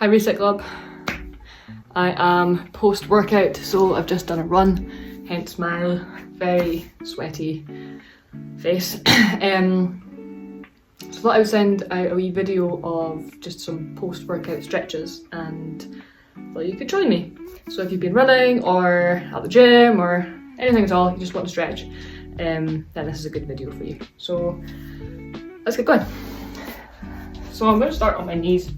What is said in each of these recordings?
Hi Reset Club. I am post-workout, so I've just done a run, hence my very sweaty face. So I thought I would send out a wee video of just some post-workout stretches and thought you could join me. So if you've been running or at the gym or anything at all, you just want to stretch, then this is a good video for you. So let's get going. So I'm going to start on my knees.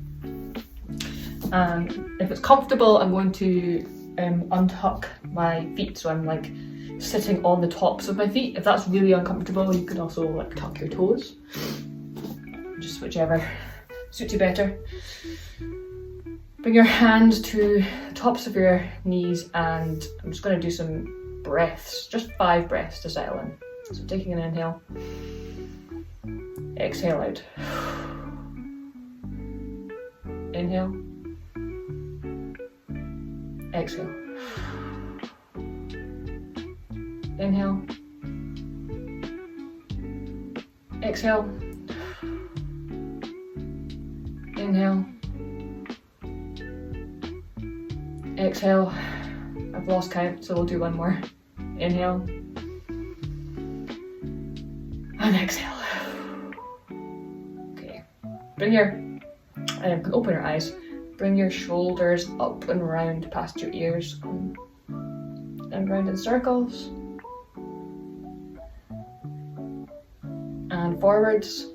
And if it's comfortable, I'm going to untuck my feet, so I'm like sitting on the tops of my feet. If that's really uncomfortable, you could also like tuck your toes, just whichever suits you better. Bring your hands to the tops of your knees, and I'm just going to do some breaths, just 5 breaths to settle in. So taking an inhale, exhale out, inhale, exhale, inhale, exhale, inhale, exhale. I've lost count, so we'll do one more. Inhale and exhale. Okay, bring your open your eyes. Bring your shoulders up and round past your ears and round in circles and forwards.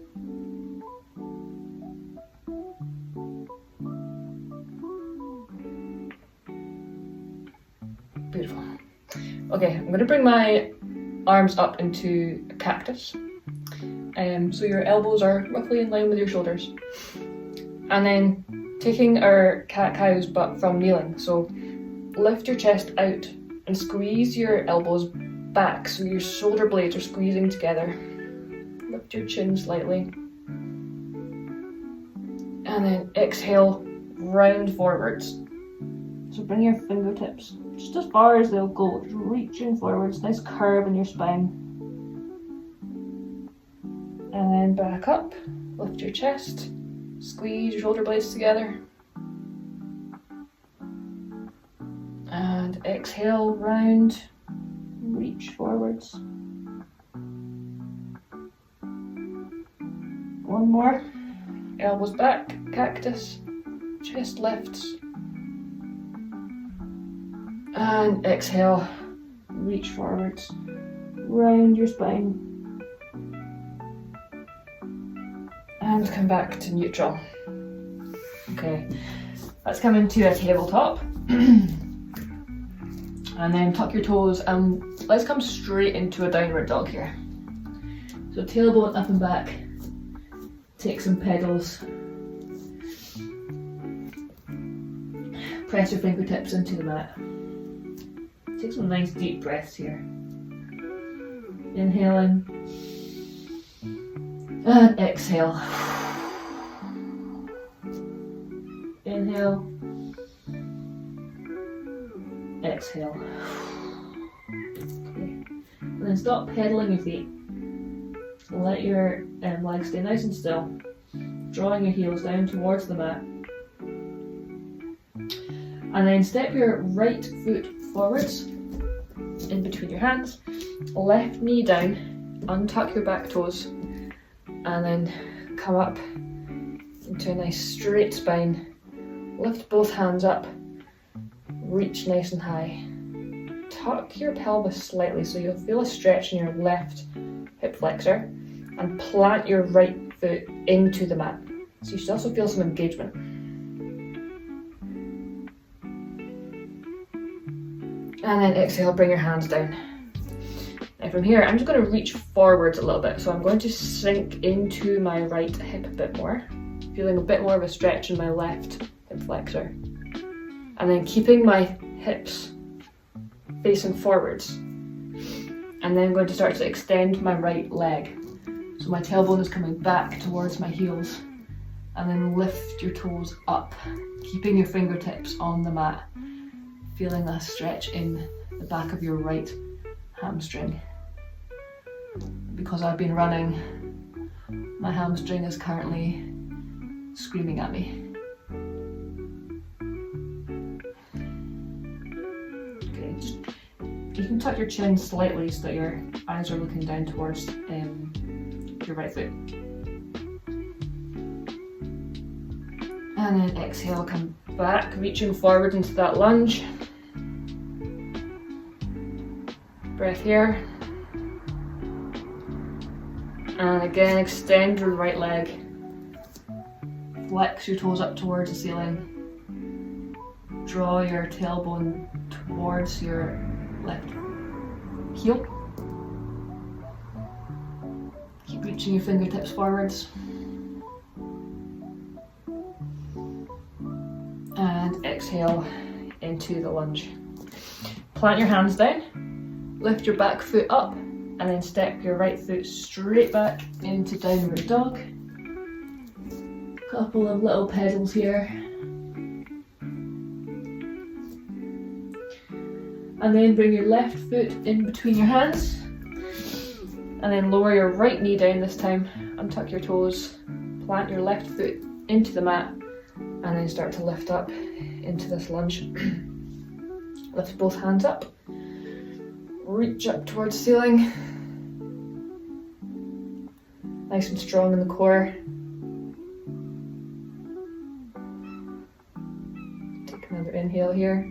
Beautiful. Okay, I'm going to bring my arms up into a cactus. So your elbows are roughly in line with your shoulders. And then taking our cat-cows but from kneeling, so lift your chest out and squeeze your elbows back so your shoulder blades are squeezing together. Lift your chin slightly. And then exhale, round forwards. So bring your fingertips just as far as they'll go, just reaching forwards, nice curve in your spine. And then back up, lift your chest. Squeeze your shoulder blades together. And exhale, round, reach forwards. One more. Elbows back, cactus, chest lifts. And exhale, reach forwards, round your spine. And come back to neutral. Okay, let's come into a tabletop. And then tuck your toes and let's come straight into a downward dog here. So tailbone up and back, take some pedals. Press your fingertips into the mat. Take some nice deep breaths here. Inhaling. And exhale. Inhale. Exhale. Okay. And then stop pedaling your feet. Let your legs stay nice and still. Drawing your heels down towards the mat. And then step your right foot forwards in between your hands. Left knee down. Untuck your back toes. And then come up into a nice straight spine. Lift both hands up. Reach nice and high. Tuck your pelvis slightly so you'll feel a stretch in your left hip flexor. And plant your right foot into the mat. So you should also feel some engagement. And then exhale, bring your hands down. And from here, I'm just going to reach forwards a little bit. So I'm going to sink into my right hip a bit more, feeling a bit more of a stretch in my left hip flexor. And then keeping my hips facing forwards. And then I'm going to start to extend my right leg. So my tailbone is coming back towards my heels. And then lift your toes up, keeping your fingertips on the mat, feeling a stretch in the back of your right hamstring. Because I've been running, my hamstring is currently screaming at me. You can tuck your chin slightly so that your eyes are looking down towards your right foot. And then exhale, come back, reaching forward into that lunge. Breath here. And again, extend your right leg. Flex your toes up towards the ceiling. Draw your tailbone towards your left heel. Keep reaching your fingertips forwards. And exhale into the lunge. Plant your hands down, lift your back foot up, and then step your right foot straight back into downward dog. Couple of little pedals here. And then bring your left foot in between your hands. And then lower your right knee down this time, untuck your toes, plant your left foot into the mat, and then start to lift up into this lunge. Lift both hands up, reach up towards the ceiling. Nice and strong in the core. Take another inhale here.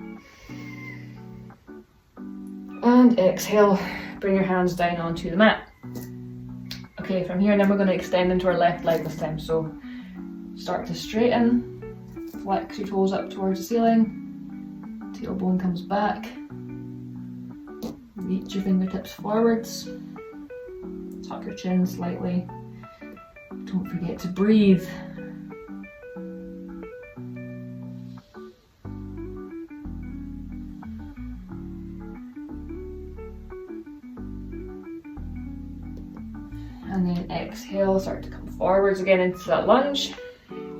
And exhale, bring your hands down onto the mat. Okay, from here then we're going to extend into our left leg this time. So start to straighten, flex your toes up towards the ceiling, tailbone comes back, reach your fingertips forwards, tuck your chin slightly, don't forget to breathe. And then exhale, start to come forwards again into that lunge.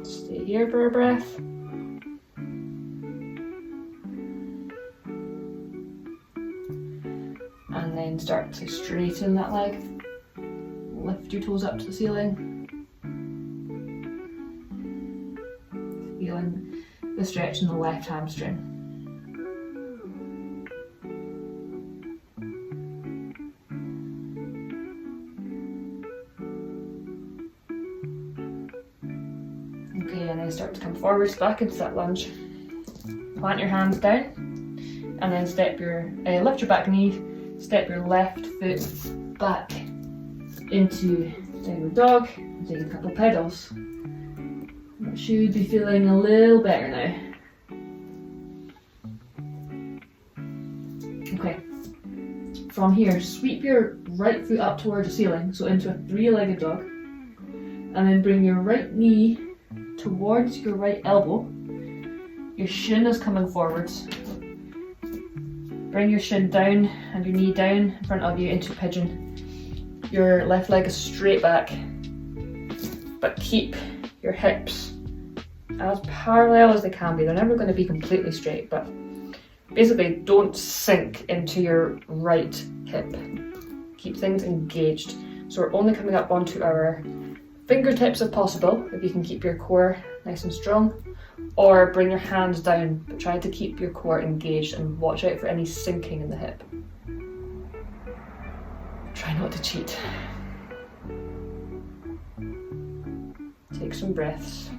Stay here for a breath. And then start to straighten that leg. Lift your toes up to the ceiling. Feeling the stretch in the left hamstring. Okay, and then start to come forwards back into that lunge. Plant your hands down, and then lift your back knee, step your left foot back into downward dog, and take a couple pedals. That should be feeling a little better now. Okay, from here, sweep your right foot up towards the ceiling, so into a three-legged dog, and then bring your right knee towards your right elbow. Your shin is coming forwards. Bring your shin down and your knee down in front of you into pigeon. Your left leg is straight back, but keep your hips as parallel as they can be. They're never going to be completely straight, but basically don't sink into your right hip. Keep things engaged. So we're only coming up onto our fingertips if possible, if you can keep your core nice and strong, or bring your hands down, but try to keep your core engaged and watch out for any sinking in the hip. Try not to cheat. Take some breaths.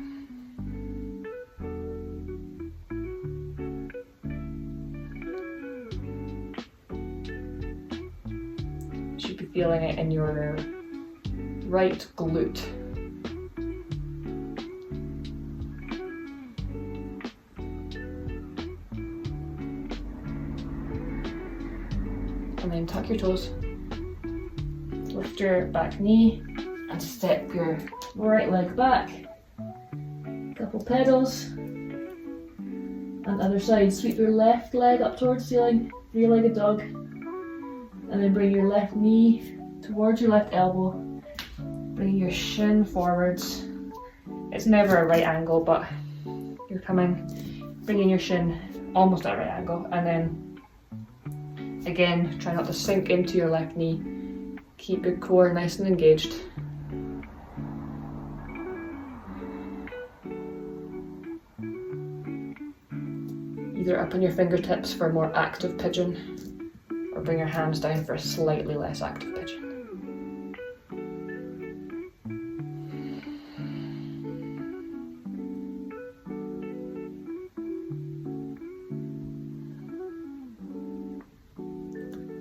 You should be feeling it in your right glute. And then tuck your toes, lift your back knee, and step your right leg back. Couple pedals. And other side, sweep your left leg up towards the ceiling, three-legged dog. And then bring your left knee towards your left elbow. Bring your shin forwards. It's never a right angle, but you're bringing your shin almost at a right angle, and then again, try not to sink into your left knee. Keep your core nice and engaged. Either up on your fingertips for a more active pigeon, or bring your hands down for a slightly less active pigeon.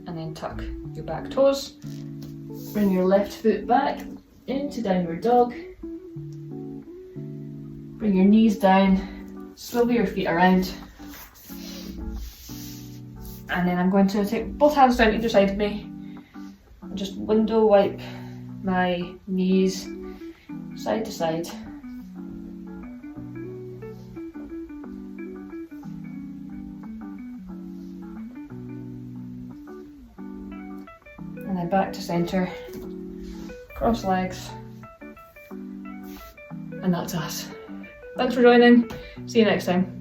And then tuck your back toes. Bring your left foot back into downward dog. Bring your knees down, swivel your feet around. And then I'm going to take both hands down either side of me and just window wipe my knees side to side. And then back to centre, cross legs, and that's us. Thanks for joining, see you next time.